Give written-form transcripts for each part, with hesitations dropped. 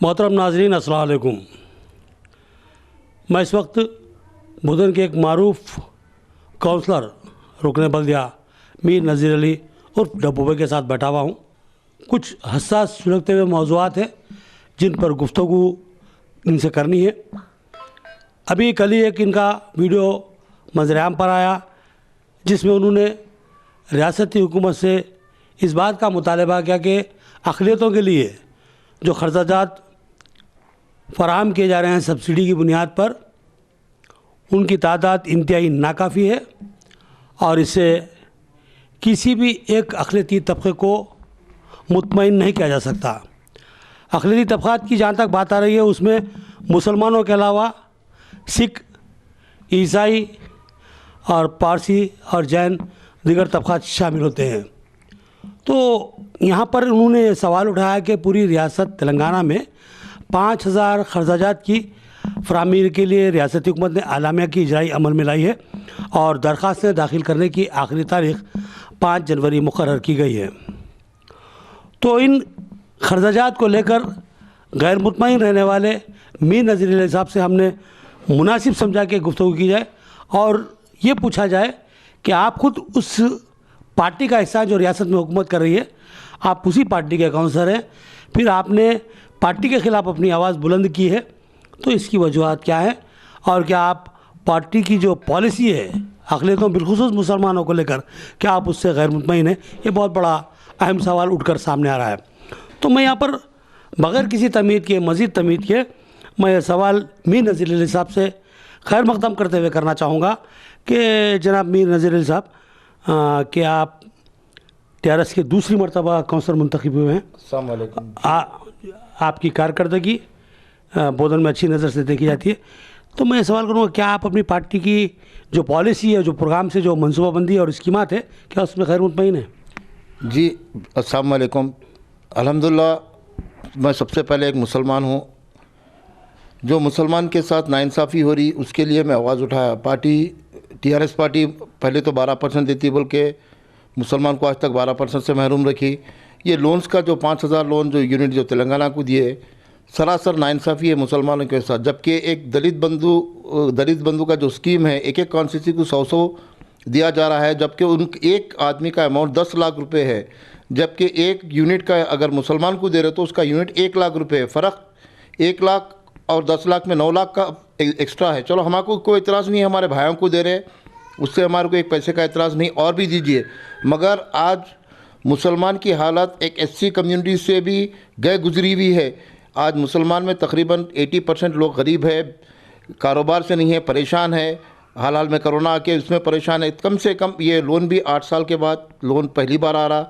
मोहतरम नाज़रीन, अस्सलाम वालेकुम। मैं इस वक्त बुधन के एक मारूफ काउंसलर रुकने बल्दिया मीर नज़ीर अली उर्फ डब्बू भाई के साथ बैठा हुआ हूँ। कुछ हसास सुलगते हुए मौज़ूआत हैं जिन पर गुफ्तगू इनसे करनी है। अभी कल ही एक इनका वीडियो मंज़र-ए-आम पर आया जिसमें उन्होंने रियासती हुकूमत से इस बात का मुतालबा किया कि अक़लियतों के लिए जो खर्चाजात फ़राहम किए जा रहे हैं सब्सिडी की बुनियाद पर, उनकी तादाद इंतहाई नाकाफ़ी है और इससे किसी भी एक अक़लियती तबक़े को मुतमईन नहीं किया जा सकता। अक़लियती तबक़ात की जहाँ तक बात आ रही है उसमें मुसलमानों के अलावा सिख, ईसाई और पारसी और जैन दीगर तबक़ात शामिल होते हैं। तो यहाँ पर उन्होंने सवाल उठाया कि पूरी रियासत तेलंगाना में 5000 खर्चाजात की फराहमी के लिए रियासती हुकूमत ने आलामिया की इजराई अमल में लाई है और दरख्वास्तें दाखिल करने की आखिरी तारीख़ 5 जनवरी मुकर्रर की गई है। तो इन खर्चाजात को लेकर गैर मुतमईन रहने वाले मीर नज़ीर अली साहब से हमने मुनासिब समझा कि गुफ्तगू की जाए और ये पूछा जाए कि आप खुद उस पार्टी का हिस्सा जो रियासत में हुकूमत कर रही है, आप उसी पार्टी के काउंसलर हैं, फिर आपने पार्टी के ख़िलाफ़ अपनी आवाज़ बुलंद की है, तो इसकी वजूहत क्या है और क्या आप पार्टी की जो पॉलिसी है अक़लियतों बिलख़ुसूस मुसलमानों को लेकर, क्या आप उससे गैर मुतमईन हैं? ये बहुत बड़ा अहम सवाल उठकर सामने आ रहा है। तो मैं यहाँ पर बग़ैर किसी तमीद के, मज़ीद तमीद के, मैं ये सवाल मीर नज़ीर अली साहब से खैर मक़दम करते हुए करना चाहूँगा कि जनाब मीर नज़ीर अली साहब, कि आप टीआरएस के दूसरी मरतबा काउंसलर मुंतखब हुए हैं। अस्सलाम वालेकुम। आपकी कारकर्दगी बोधन में अच्छी नज़र से देखी जाती है। तो मैं सवाल करूँगा, क्या आप अपनी पार्टी की जो पॉलिसी है, जो प्रोग्राम से जो मनसूबाबंदी और स्कीमात है, क्या उसमें गैर मुतमईन है? जी, अस्सलाम वालेकुम। अल्हम्दुलिल्लाह, मैं सबसे पहले एक मुसलमान हूँ। जो मुसलमान के साथ नाइंसाफ़ी हो रही उसके लिए मैं आवाज़ उठाया। पार्टी टीआरएस पार्टी पहले तो 12% देती, बल्कि मुसलमान को आज तक 12% से महरूम रखी। ये लोन्स का जो 5000 लोन जो यूनिट जो तेलंगाना को दिए, सरासर नाइंसाफ़ी है मुसलमानों के साथ। जबकि एक दलित बंधु का जो स्कीम है, एक कॉन्स्टिट्यूंसी को 100 दिया जा रहा है, जबकि उन एक आदमी का अमाउंट 10 लाख रुपये है, जबकि एक यूनिट का अगर मुसलमान को दे रहे तो उसका यूनिट 1 लाख रुपये है। फ़र्क 1 लाख और 10 लाख में 9 लाख का एक्स्ट्रा है। चलो, हमारे कोई इतराज़ नहीं है, हमारे भाइयों को दे रहे, उससे हमारे को एक पैसे का इतराज़ नहीं, और भी दीजिए। मगर आज मुसलमान की हालत एक एससी कम्युनिटी से भी गए गुजरी हुई है। आज मुसलमान में तकरीबन 80% लोग गरीब है, कारोबार से नहीं है, परेशान है। हाल में कोरोना आके इसमें परेशान है। कम से कम ये लोन भी 8 साल के बाद लोन पहली बार आ रहा।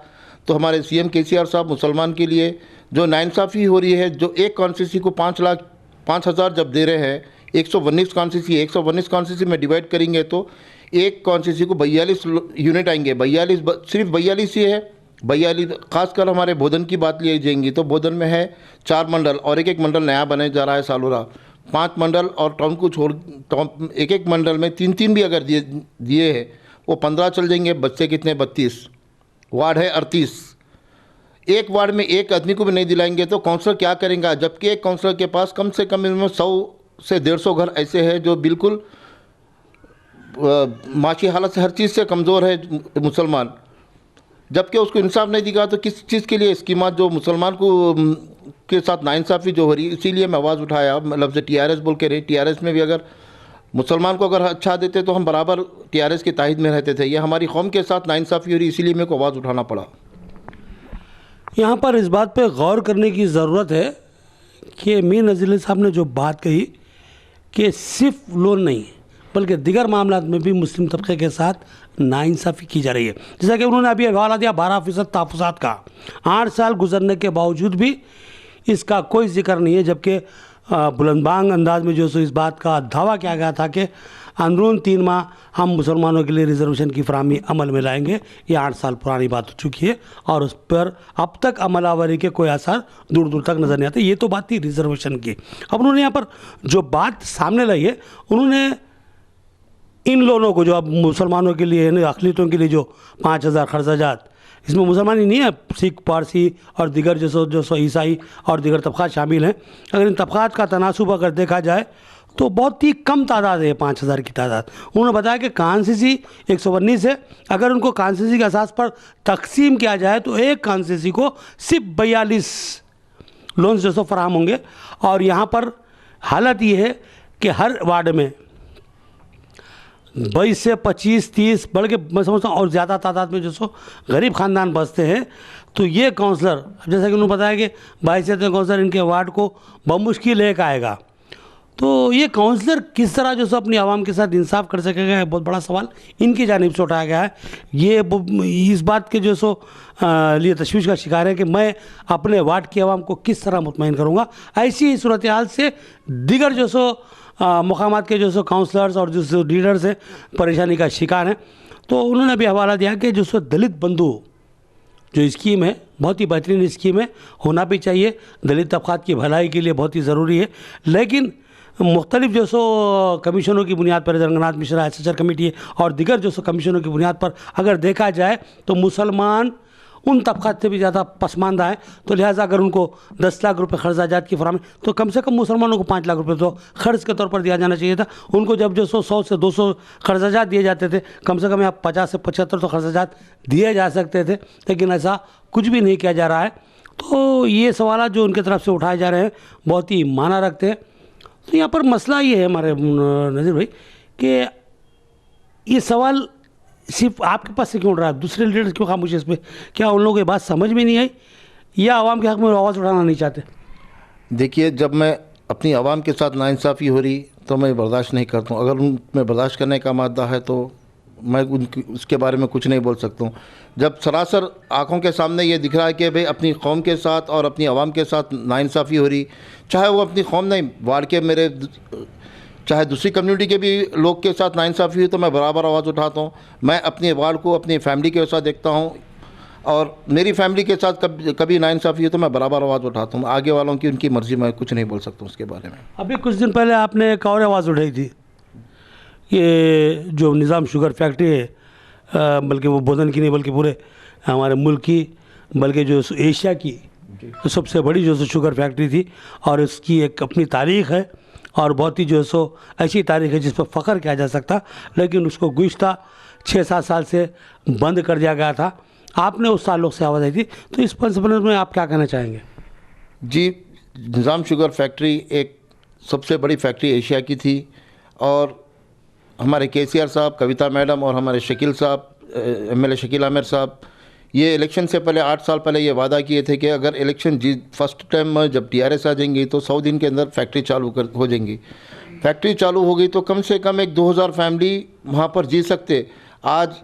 तो हमारे सीएम केसीआर साहब मुसलमान के लिए जो नाइंसाफ़ी हो रही है, जो एक कॉन्स्टिट्यूंसी को 5,00,000 जब दे रहे हैं, 119 कॉन्स्टिट्यूंसी में डिवाइड करेंगे तो एक कॉन्स्टिट्यूंसी को 42 यूनिट आएंगे। 42 सिर्फ 42 ही है। 42 खासकर हमारे बोधन की बात ली जाएंगी तो बोधन में है 4 मंडल और एक मंडल नया बने जा रहा है सालोरा। 5 मंडल और टाउन को छोड़ एक मंडल में 3 भी अगर दिए हैं, वो 15 चल जाएंगे। बच्चे कितने? 32। वार्ड है 38। एक वार्ड में एक आदमी को भी नहीं दिलाएंगे तो काउंसलर क्या करेंगे? जबकि एक काउंसलर के पास कम से कम इनमें 100 से 150 घर ऐसे हैं जो बिल्कुल माशी हालत से हर चीज़ से कमज़ोर है मुसलमान। जबकि उसको इंसाफ नहीं दिखा तो किस चीज़ के लिए स्कीमात जो मुसलमान को के साथ नाइंसाफ़ी जो हो रही, इसीलिए मैं आवाज़ उठाया। मतलब से टीआरएस बोल के रही, टीआरएस में भी अगर मुसलमान को अगर अच्छा देते तो हम बराबर टीआरएस की तायद में रहते थे। ये हमारी कौम के साथ नाइंसाफ़ी हो रही, इसीलिए मेरे को आवाज़ उठाना पड़ा। यहाँ पर इस बात पे गौर करने की ज़रूरत है कि मीर नज़ीर अली साहब ने जो बात कही कि सिर्फ लोन नहीं बल्कि दिगर मामलात में भी मुस्लिम तबके के साथ नाइंसाफ़ी की जा रही है। जैसा कि उन्होंने अभी हवाला दिया 12% तहफ़्फ़ुज़ात का, 8 साल गुजरने के बावजूद भी इसका कोई जिक्र नहीं है। जबकि बुलंदबांग अंदाज में जो इस बात का दावा किया गया था कि अंदरून 3 माह हम मुसलमानों के लिए रिजर्वेशन की फराहमी अमल में लाएंगे, ये 8 साल पुरानी बात हो चुकी है और उस पर अब तक अमलावरी के कोई आसार दूर दूर तक नज़र नहीं आते। ये तो बात थी रिजर्वेशन की। अब उन्होंने यहाँ पर जो बात सामने लाई है, उन्होंने इन लोनों को जो अब मुसलमानों के लिए, अक़लियतों के लिए जो 5000 खर्चाजात इसमें मुसलमान ही नहीं है, सिख, पारसी और दीगर जो सो ईसाई और दीगर तबक़ात शामिल हैं। अगर इन तबक़ात का तनासुब अगर देखा जाए तो बहुत ही कम तादाद है, 5,000 की तादाद। उन्होंने बताया कि कॉन्स्टिट्यूंसी 119 है, अगर उनको कॉन्स्टिट्यूंसी के असास पर तकसीम किया जाए तो एक कॉन्स्टिट्यूंसी को सिर्फ 42 लोन्स जो सो फराहम होंगे। और यहाँ पर हालत ये है कि हर वार्ड में 22 से 25, 30 बढ़ के मैं समझता हूँ और ज़्यादा तादाद में जो सो गरीब ख़ानदान बसते हैं। तो ये काउंसलर, अब जैसा कि उन्होंने बताया कि 22 से 30 काउंसलर इनके वार्ड को बमुश्किल एक आएगा। तो ये काउंसलर किस तरह जो सो अपनी आवाम के साथ इंसाफ कर सकेगा, है बहुत बड़ा सवाल इनकी जानिब से उठाया गया है। ये इस बात के जो सो लिए तशवीश का शिकार है कि मैं अपने वार्ड की आवाम को किस तरह मुतमईन करूँगा। ऐसी ही सूरत हाल से दीगर जो सो मुकामात के जो सो काउंसलर्स और जो सो लीडर्स हैं परेशानी का शिकार हैं। तो उन्होंने भी हवाला दिया कि जो सो दलित बंधु जो स्कीम है बहुत ही बेहतरीन स्कीम है, होना भी चाहिए, दलित तबक़ात की भलाई के लिए बहुत ही ज़रूरी है। लेकिन मुख्तलिफ जो सो कमीशनों की बुनियाद पर, रंगनाथ मिश्रा एसेसर कमेटी और दीगर जो सो कमीशनों की बुनियाद पर अगर देखा जाए तो मुसलमान उन तबक़ात से भी ज़्यादा पसमानदा है। तो लिहाजा अगर उनको 10 लाख रुपए ख़र्चाजात की फराहमी, तो कम से कम मुसलमानों को 5 लाख रुपए तो ख़र्च के तौर पर दिया जाना चाहिए था। उनको जब जो सो 100 से 200 ख़र्चाजात दिए जाते थे, कम से कम यहाँ 50 से 75 तो ख़र्चाजात दिए जा सकते थे, लेकिन ऐसा कुछ भी नहीं किया जा रहा है। तो ये सवाल जो उनकी तरफ से उठाए जा रहे हैं बहुत ही माना रखते हैं। तो यहाँ पर मसला ये है हमारे नज़ीर भाई कि ये सवाल सिर्फ आपके पास से क्यों उठ रहा है, दूसरे लीडर्स क्यों खामोश है इस पर? क्या उन लोगों को ये बात समझ में नहीं आई या आवाम के हक़ में आवाज़ उठाना नहीं चाहते? देखिए, जब मैं अपनी आवाम के साथ नाइंसाफ़ी हो रही तो मैं बर्दाश्त नहीं करता हूँ। अगर उनमें बर्दाश्त करने का मादा है तो मैं उसके बारे में कुछ नहीं बोल सकता हूँ। जब सरासर आँखों के सामने ये दिख रहा है कि भाई अपनी कौम के साथ और अपनी आवाम के साथ नाइंसाफ़ी हो रही, चाहे वो अपनी कौम नहीं, वार्ड के मेरे चाहे दूसरी कम्युनिटी के भी लोग के साथ नाइंसाफ़ी हुई तो मैं बराबर आवाज़ उठाता हूँ। मैं अपने वार्ड को अपनी फैमिली के साथ देखता हूँ और मेरी फैमिली के साथ कभी नाइंसाफ़ी है तो मैं बराबर आवाज़ उठाता हूँ। आगे वालों की उनकी मर्ज़ी, मैं कुछ नहीं बोल सकता उसके बारे में। अभी कुछ दिन पहले आपने एक और आवाज़ उठाई थी, ये जो निज़ाम शुगर फैक्ट्री है, बल्कि वो बोधन की नहीं बल्कि पूरे हमारे मुल्क की, बल्कि जो एशिया की तो सबसे बड़ी जो शुगर फैक्ट्री थी और इसकी एक अपनी तारीख़ है और बहुत ही जो सो ऐसी तारीख़ है जिस पर फ़ख्र किया जा सकता, लेकिन उसको गुज़श्ता 6-7 साल से बंद कर दिया गया था। आपने उस ताल्लुक़ से आवाज़ आई थी, तो इस पंचबन में आप क्या कहना चाहेंगे? जी, निज़ाम शुगर फैक्ट्री एक सबसे बड़ी फैक्ट्री एशिया की थी और हमारे KCR साहब, कविता मैडम और हमारे शकील साहब, MLA शकील आमिर साहब, ये इलेक्शन से पहले 8 साल पहले ये वादा किए थे कि अगर इलेक्शन फर्स्ट टाइम जब TRS आ जाएंगी तो 100 दिन के अंदर फैक्ट्री चालू हो जाएंगी। फैक्ट्री चालू हो गई तो कम से कम एक 2000 फैमिली वहाँ पर जी सकते। आज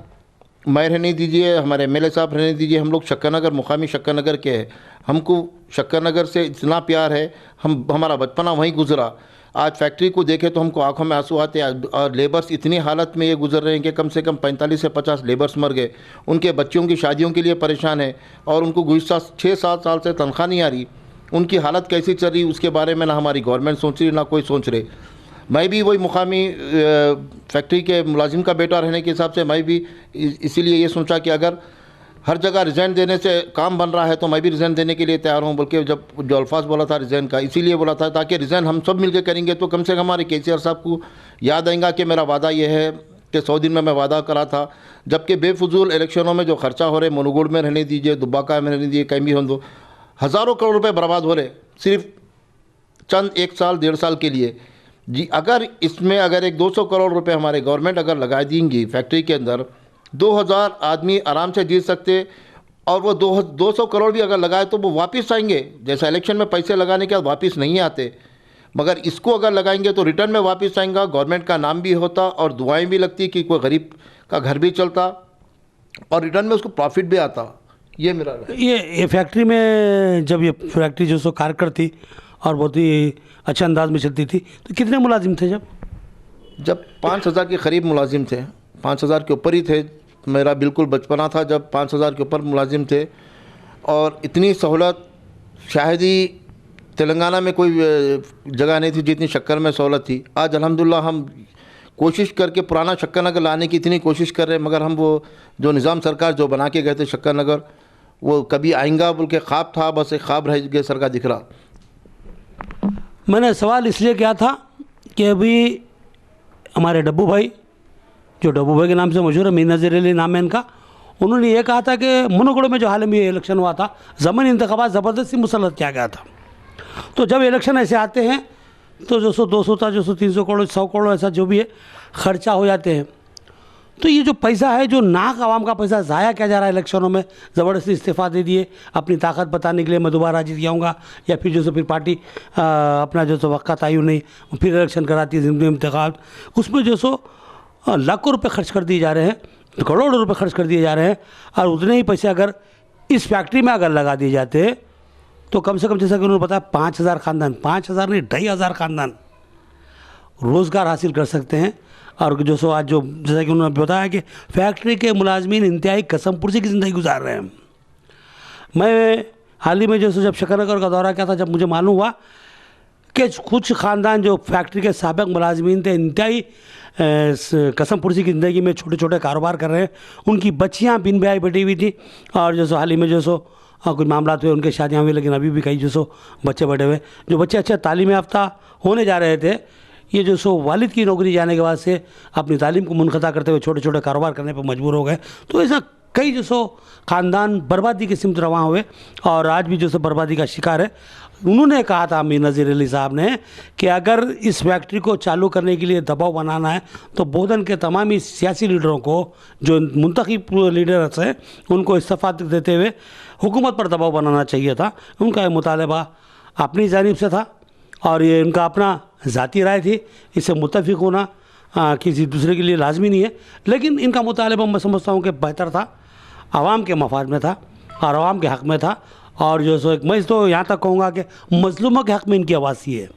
मैं रहने दीजिए, हमारे MLA साहब रहने दीजिए, हम लोग शक्कर नगर, मुकामी शक्कर नगर के हैं, हमको शक्कर नगर से इतना प्यार है, हमारा बचपना वहीं गुजरा। आज फैक्ट्री को देखें तो हमको आंखों में आंसू आते हैं और लेबर्स इतनी हालत में ये गुजर रहे हैं कि कम से कम 45 से 50 लेबर्स मर गए। उनके बच्चों की शादियों के लिए परेशान है और उनको गुज़श्ता 6-7 साल से तनख्वाह नहीं आ रही। उनकी हालत कैसी चल रही उसके बारे में ना हमारी गवर्नमेंट सोच रही ना कोई सोच रहे। मैं भी वही मुकामी फैक्ट्री के मुलाजिम का बेटा रहने के हिसाब से मैं भी इसीलिए ये सोचा कि अगर हर जगह रिज़ाइन देने से काम बन रहा है तो मैं भी रिज़ाइन देने के लिए तैयार हूँ। बल्कि जब जो अल्फाज बोला था रिज़ाइन का, इसीलिए बोला था ताकि रिज़ाइन हम सब मिलकर करेंगे तो कम से कम हमारे KCR साहब को याद आएगा कि मेरा वादा ये है कि 100 दिन में मैं वादा करा था। जबकि बेफजूल इलेक्शनों में जो खर्चा हो रहे, मनुगुड़ में रहने दीजिए, दुब्बाका में रहने दीजिए, कहीं भी हो दो, हज़ारों करोड़ रुपये बर्बाद हो रहे सिर्फ चंद 1 साल 1.5 साल के लिए। जी, अगर इसमें अगर एक 200 करोड़ रुपए हमारे गवर्नमेंट अगर लगा देंगी फैक्ट्री के अंदर, 2000 आदमी आराम से जीत सकते और वो 200 करोड़ भी अगर लगाए तो वो वापस आएंगे। जैसा इलेक्शन में पैसे लगाने के बाद वापस नहीं आते, मगर इसको अगर लगाएंगे तो रिटर्न में वापस आएगा, गवर्नमेंट का नाम भी होता और दुआएं भी लगती कि कोई गरीब का घर भी चलता और रिटर्न में उसको प्रॉफिट भी आता। ये मेरा ये फैक्ट्री में जब ये फैक्ट्री जो सो कारगर थी और बहुत ही अच्छे अंदाज में चलती थी तो कितने मुलाजिम थे? जब 5000 के करीब मुलाजिम थे, 5000 के ऊपर ही थे। मेरा बिल्कुल बचपना था जब 5000 के ऊपर मुलाजिम थे और इतनी सहूलत शायद ही तेलंगाना में कोई जगह नहीं थी जितनी शक्कर में सहूलत थी। आज अल्हम्दुलिल्लाह हम कोशिश करके पुराना शक्कर नगर लाने की इतनी कोशिश कर रहे हैं, मगर हम वो जो निज़ाम सरकार जो बना के गए थे शक्कर नगर, वो कभी आएगा बोल के ख्वाब था, बस एक ख्वाब रह गया सरकार दिख रहा। मैंने सवाल इसलिए किया था कि अभी हमारे डब्बू भाई, जो डब्बू भाई के नाम से मशहूर है, मीर नज़ीर अली नाम है इनका, उन्होंने ये कहा था कि मुनगढ़ में जो हाल में इलेक्शन हुआ था, ज़मीनी इंतखाबात ज़बरदस्ती मुसल्लत किया गया था। तो जब इलेक्शन ऐसे आते हैं तो जो 200 था, जो 300 करोड़ 100 करोड़ ऐसा जो भी है खर्चा हो जाते हैं। तो ये जो पैसा है, जो नाक आवाम का पैसा ज़ाया किया जा रहा है इलेक्शनों में, ज़बरदस्ती इस्तीफ़ा दे दिए अपनी ताकत बताने के लिए, मैं दोबारा जीत जाऊँगा, या फिर जो सो फिर पार्टी अपना जो सो वक़्त आयु नहीं फिर इलेक्शन कराती है ज़िम्मेदारी इंतखाब, उसमें जो सो लाखों रुपए खर्च कर दिए जा रहे हैं, करोड़ों रुपए खर्च कर दिए जा रहे हैं। और उतने ही पैसे अगर इस फैक्ट्री में अगर लगा दिए जाते तो कम से कम, जैसा कि उन्होंने बताया, 5,000 ख़ानदान, 5,000 नहीं 2,500 ख़ानदान रोज़गार हासिल कर सकते हैं। और जो सो आज जो जैसा कि उन्होंने बताया कि फैक्ट्री के मुलाजमीन इंतहाई कसमपुर्जी की ज़िंदगी गुजार रहे हैं। मैं हाल ही में जो सो जब शकरनगर का दौरा किया था, जब मुझे मालूम हुआ कि कुछ ख़ानदान जो फैक्ट्री के साबिक़ मुलाजमीन थे, इंतहाई कसमपुर्जी की ज़िंदगी में छोटे छोटे कारोबार कर रहे हैं, उनकी बच्चियाँ बिन ब्याह बैठी हुई थी। और जो सो हाल ही में जो सो कुछ मामला हुए, उनके शादियाँ हुई, लेकिन अभी भी कई जो सो बच्चे बैठे हुए, जो बच्चे अच्छे तालीम याफ्ता होने जा रहे थे, ये जो सो वालिद की नौकरी जाने के बाद से अपनी तालीम को मुनक़ता करते हुए छोटे छोटे कारोबार करने पर मजबूर हो गए। तो ऐसा कई जो सो ख़ानदान बर्बादी की सिमत रवां हुए और आज भी जो सो बर्बादी का शिकार है। उन्होंने कहा था, मीर नज़ीर अली साहब ने, कि अगर इस फैक्ट्री को चालू करने के लिए दबाव बनाना है तो बोधन के तमाम ही सियासी लीडरों को, जो मुंतखब लीडर्स हैं, उनको इस्तीफ़ा देते हुए हुकूमत पर दबाव बनाना चाहिए था। उनका ये मुतालबा अपनी जानिब से था और ये उनका अपना ज़ाती राय थी, इससे मुत्तफ़िक़ होना किसी दूसरे के लिए लाजमी नहीं है। लेकिन इनका मुतालबा मैं समझता हूँ कि बेहतर था, आवाम के मफाद में था और आवाम के हक़ में था। और जो सो एक मैं तो यहाँ तक कहूँगा कि मज़लूमों के हक़ में इनकी आवाज़ थी है।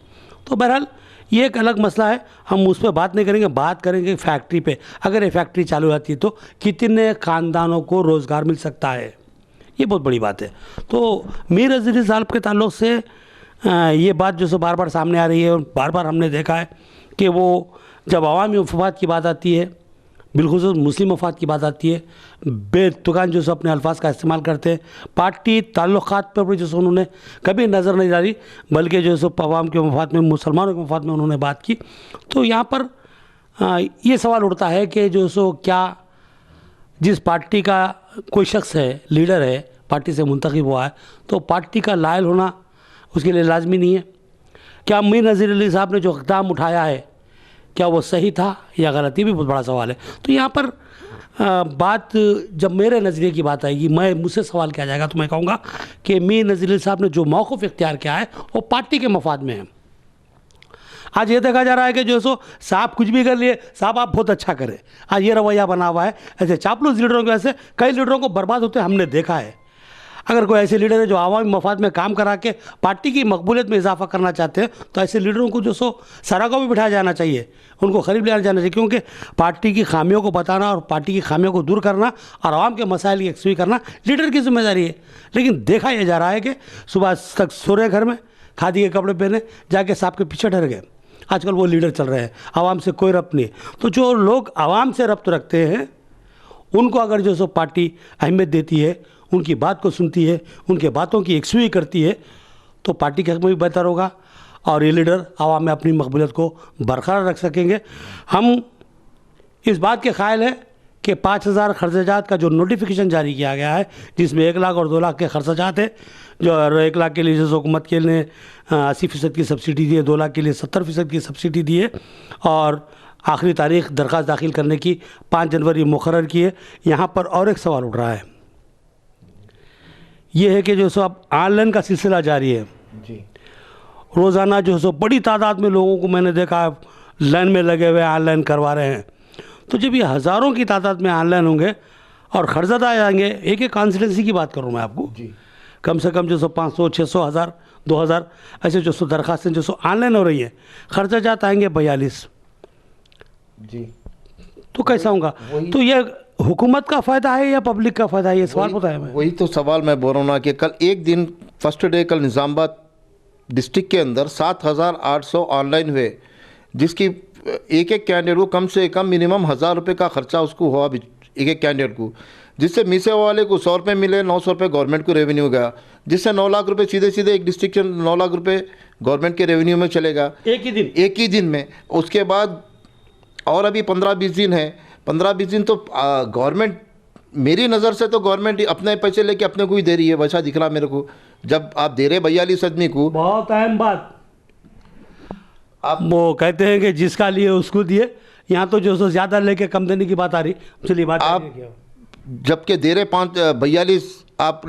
तो बहरहाल ये एक अलग मसला है, हम उस पर बात नहीं करेंगे। बात करेंगे फैक्ट्री पे। अगर ये फैक्ट्री चालू रहती है तो कितने ख़ानदानों को रोज़गार मिल सकता है, ये बहुत बड़ी बात है। तो मीर नज़ीर अली साहब के ताल्लुक़ से ये बात जो सो बार बार सामने आ रही है और बार बार हमने देखा है कि वो जब अवामी मफाद की बात आती है, बिलखुसूस मुस्लिम मफाद की बात आती है, बेतुकान जो सो अपने अल्फाज का इस्तेमाल करते हैं। पार्टी ताल्लुकात पर भी जो सो उन्होंने कभी नज़र नहीं डाली, बल्कि जो सो अवाम के मफाद में, मुसलमानों के मफाद में उन्होंने बात की। तो यहाँ पर ये सवाल उठता है कि जो सो क्या जिस पार्टी का कोई शख्स है, लीडर है, पार्टी से मुंतखब हुआ है, तो पार्टी का लायल होना उसके लिए लाजमी नहीं है? क्या मीर नज़ीर अली साहब ने जो इक़दाम उठाया है, क्या वो सही था या गलत? ये भी बहुत बड़ा सवाल है। तो यहाँ पर बात जब मेरे नज़रिए की बात आएगी, मुझसे सवाल किया जाएगा, तो मैं कहूँगा कि मीर नज़ीर अली साहब ने जो मौक़िफ़ इख्तियार किया है वो पार्टी के मफाद में है। आज ये देखा जा रहा है कि जो सो साहब कुछ भी कर लिए, साहब आप बहुत अच्छा करें, आज ये रवैया बना हुआ है। ऐसे चापलूस लीडरों के वजह से कई लीडरों को बर्बाद होते हमने देखा है। अगर कोई ऐसे लीडर है जो आवामी मफाद में काम करा के पार्टी की मकबूलियत में इजाफा करना चाहते हैं, तो ऐसे लीडरों को जो सो सरागों में बिठाया जाना चाहिए, उनको करीब ले जाना चाहिए। क्योंकि पार्टी की खामियों को बताना और पार्टी की खामियों को दूर करना और आवाम के मसाइल की यकसुई करना लीडर की जिम्मेदारी है। लेकिन देखा यह जा रहा है कि सुबह तक सो रहे घर में, खादी के कपड़े पहने, जाके साहब के पीछे डर गए। आजकल वो लीडर चल रहे हैं, आवाम से कोई रब्त नहीं। तो जो लोग आवाम से रब्त रखते हैं, उनको अगर जो सो पार्टी अहमियत देती है, उनकी बात को सुनती है, उनके बातों की यकसुई करती है, तो पार्टी के हक़ में भी बेहतर होगा और ये लीडर आवाम में अपनी मकबूलियत को बरकरार रख सकेंगे। हम इस बात के क़ाइल हैं कि 5,000 खर्चाजात का जो नोटिफिकेशन जारी किया गया है, जिसमें 1 लाख और 2 लाख के खर्चाजात है, जो 1 लाख के लिए जो हुकूमत के लिए 80% की सब्सिडी दी है, 2 लाख के लिए 70% की सब्सिडी दी है और आखिरी तारीख़ दरख्वास्त दाखिल करने की 5 जनवरी मुकर्रर की है। यहाँ पर और एक सवाल उठ रहा है, ये है कि जो सो अब ऑनलाइन का सिलसिला जारी है जी। रोज़ाना जो सो बड़ी तादाद में लोगों को मैंने देखा लाइन में लगे हुए ऑनलाइन करवा रहे हैं। तो जब ये हज़ारों की तादाद में ऑनलाइन होंगे और खर्चात आ जाएंगे, एक एक कॉन्स्टिट्यूंसी की बात करूँ मैं आपको जी, कम से कम जो सो 500, 600, 1000, 2000 ऐसे जो सो दरखास्तें जो सो ऑनलाइन हो रही हैं, खर्चात आएंगे 42 जी। तो कैसा होगा? तो ये हुकूमत का फ़ायदा है या पब्लिक का फ़ायदा है? ये सवाल बताया मैं। वही तो सवाल मैं बोल रहा हूँ ना कि कल एक दिन फर्स्ट डे कल निज़ामाबाद डिस्ट्रिक्ट के अंदर 7,800 ऑनलाइन हुए, जिसकी एक एक कैंडिडेट को कम से कम मिनिमम 1000 रुपये का खर्चा उसको हुआ एक एक कैंडिडेट को, जिससे मीसे वाले को 100 रुपये मिले, 900 रुपये गवर्नमेंट को रेवेन्यू गया, जिससे 9 लाख रुपये सीधे सीधे एक डिस्ट्रिक्ट के 9 लाख रुपये गवर्नमेंट के रेवेन्यू में चलेगा एक ही दिन में। उसके बाद और अभी 15-20 दिन है, 15-20 दिन तो गवर्नमेंट, मेरी नज़र से तो गवर्नमेंट अपने पैसे लेके अपने को ही दे रही है, वैसा दिख रहा मेरे को। जब आप दे रहे 42 आदमी को, बहुत अहम बात, आप वो कहते हैं कि जिसका लिए उसको दिए, यहाँ तो जो सो ज़्यादा लेके कम देने की बात आ रही। चलिए बात आप जबकि दे रहे 42 आप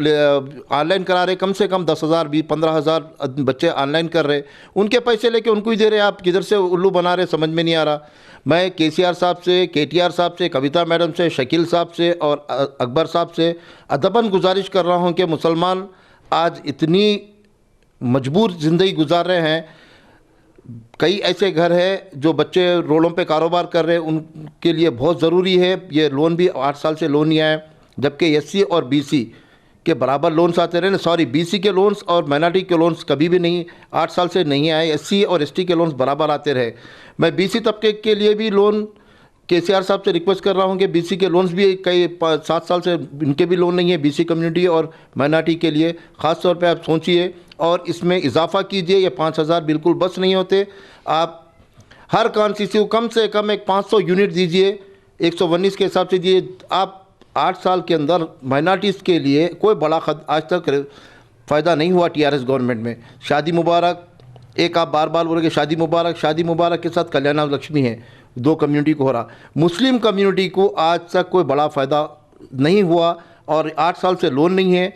ऑनलाइन करा रहे, कम से कम 10,000 15,000 बच्चे ऑनलाइन कर रहे, उनके पैसे लेके उनको ही दे रहे। आप किधर से उल्लू बना रहे समझ में नहीं आ रहा। मैं केसीआर साहब से, केटीआर साहब से, कविता मैडम से, शकील साहब से और अकबर साहब से अदबन गुजारिश कर रहा हूँ कि मुसलमान आज इतनी मजबूर ज़िंदगी गुजार रहे हैं। कई ऐसे घर हैं जो बच्चे रोडों पे कारोबार कर रहे हैं, उनके लिए बहुत ज़रूरी है ये लोन भी। 8 साल से लोन नहीं आए, जबकि एससी और बीसी के बराबर लोन्स आते रहे। सॉरी, बीसी के लोन्स और माइनॉरिटी के लोन्स कभी भी नहीं 8 साल से नहीं आए, एससी और एसटी के लोन्स बराबर आते रहे। मैं बीसी तबके के लिए भी लोन केसीआर साहब से रिक्वेस्ट कर रहा हूँ कि बीसी के लोन्स भी कई 7 साल से इनके भी लोन नहीं है, बीसी कम्युनिटी और माइनॉरिटी के लिए ख़ास तौर पे आप सोचिए और इसमें इजाफा कीजिए। ये 5,000 बिल्कुल बस नहीं होते। आप हर कॉन्स्टिट्यूंसी को कम से कम एक 500 यूनिट दीजिए, 119 के हिसाब से दिए। आप 8 साल के अंदर माइनॉरिटीज़ के लिए कोई बड़ा आज तक फ़ायदा नहीं हुआ टीआरएस गवर्नमेंट में। शादी मुबारक, एक आप बार बार बोलोगे शादी मुबारक, शादी मुबारक के साथ कल्याण लक्ष्मी है, 2 कम्युनिटी को हो रहा। मुस्लिम कम्युनिटी को आज तक कोई बड़ा फ़ायदा नहीं हुआ और 8 साल से लोन नहीं है।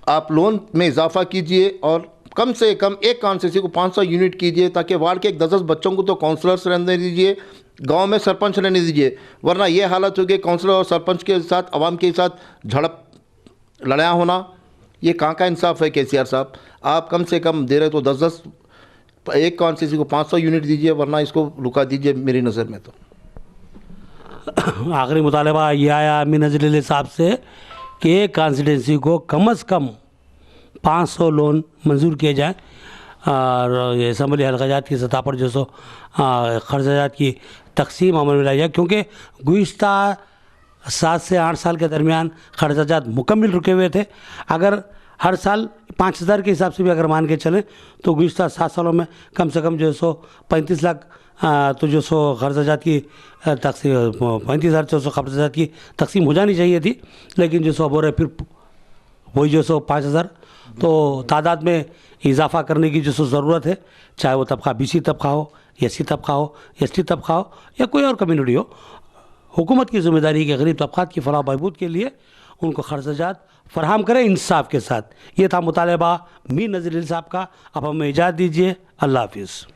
आप लोन में इजाफा कीजिए और कम से कम एक कॉन्स्टिट्यूंसी को 500 यूनिट कीजिए, ताकि वार्ड के 10-10 बच्चों को तो काउंसलर्स रहने दीजिए, गांव में सरपंच रहने दीजिए। वरना ये हालत होगी काउंसलर और सरपंच के साथ आवाम के साथ झड़प लड़ाया होना। ये कहाँ का इंसाफ है केसीआर साहब? आप कम से कम दे रहे तो 10-10 एक कॉन्स्टिट्यूंसी को 500 यूनिट दीजिए, वरना इसको रुका दीजिए मेरी नज़र में। तो आखिरी मुतालबा ये आया अमीन नजर साहब से कि एक कॉन्स्टिट्यूंसी को कम से कम 500 लोन मंजूर किए जाएँ और असम्बली हल्काजात की सतह पर जो सो खर्चाजात की तकसीम अमल में लाई जाए, क्योंकि गुज़िश्ता 7 से 8 साल के दरमियान खर्चाजात मुकम्मल रुके हुए थे। अगर हर साल 5,000 के हिसाब से भी अगर मान के चलें तो गुज़िश्ता 7 सालों में कम से कम जो सो 35 लाख तो जो सो खर्चाजात की तकसीम 35,000 जो सो खर्चाजात की तकसीम हो जानी चाहिए थी, लेकिन जो सो अब हो रहे फिर वही जो सो 5,000। तो तादाद में इजाफा करने की जो सो ज़रूरत है, चाहे वो तबका बीसी तबका हो, एससी तबका हो, एसटी तबका हो या कोई और कम्युनिटी हो। हुकूमत की ज़िम्मेदारी है गरीब तबक़ात की फलाह बहबूद के लिए उनको खर्चाजात फराहम करें इंसाफ के साथ। ये था मुतालबा मीर नज़ीर साहब का। अब हमें इजाज़त दीजिए। अल्लाह हाफिज़।